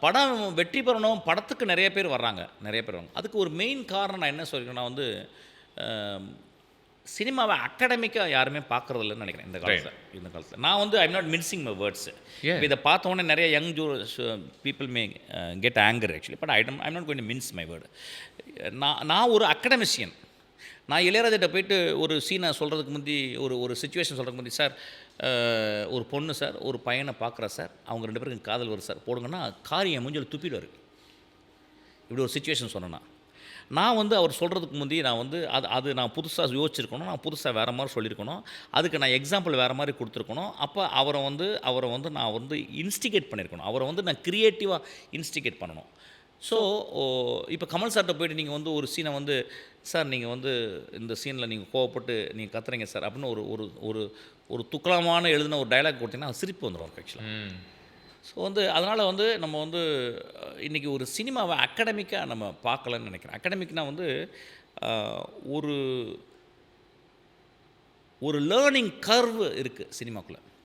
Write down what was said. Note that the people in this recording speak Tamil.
படம் வெற்றி பெறணும், படத்துக்கு நிறைய பேர் வர்றாங்க, நிறைய பேர் வராங்க. அதுக்கு ஒரு மெயின் காரணம் நான் என்ன சொல்லியிருக்கேன்னா வந்து, சினிமாவை அகாடமிக்கா யாருமே பார்க்குறதில்லன்னு நினைக்கிறேன் இந்த காலத்தில். நான் வந்து I'm not mincing my words. இப்போ இதை பார்த்த உடனே நிறைய young people may get anger actually, but I'm not going to mince my word. நான் ஒரு அகடமிஷியன். நான் இளையராஜிட்ட போயிட்டு ஒரு சீனை சொல்கிறதுக்கு முந்தி, ஒரு சுச்சுவேஷன் சொல்கிறதுக்கு முந்தி, சார் ஒரு பொண்ணு சார் ஒரு பையனை பார்க்குறா சார், அவங்க 2 பேருக்கும் காதல் வருது சார், போடுங்கன்னா காரியம் மூஞ்சில் துப்பிடுவார். இப்படி ஒரு சுச்சுவேஷன் சொன்னேன்னா, நான் வந்து அவர் சொல்கிறதுக்கு முந்தி நான் வந்து அது நான் புதுசாக யோசிச்சிருக்கணும், நான் புதுசாக வேறு மாதிரி சொல்லியிருக்கணும், அதுக்கு நான் எக்ஸாம்பிள் வேறு மாதிரி கொடுத்துருக்கணும். அப்போ அவரை வந்து நான் வந்து இன்ஸ்டிகேட் பண்ணியிருக்கணும், அவரை வந்து நான் க்ரியேட்டிவாக இன்ஸ்டிகேட் பண்ணணும். ஸோ இப்போ கமல் சார்கிட்ட போய்ட்டு நீங்கள் வந்து ஒரு சீனை வந்து, சார் நீங்கள் வந்து இந்த சீனில் நீங்கள் கோவப்பட்டு நீங்கள் கத்துறீங்க சார் அப்படின்னு ஒரு துக்கலமான எழுதின ஒரு டைலாக் கொடுத்தீங்கன்னா சிரிப்பு வந்துடும் ஆக்சுவலாக. ஸோ வந்து அதனால் வந்து நம்ம வந்து இன்றைக்கி ஒரு சினிமாவை அகாடமிக்காக நம்ம பார்க்கலன்னு நினைக்கிறேன். அகாடமிக்னால் வந்து ஒரு ஒரு லேர்னிங் கர்வ் இருக்குது சினிமாக்குள்ளே.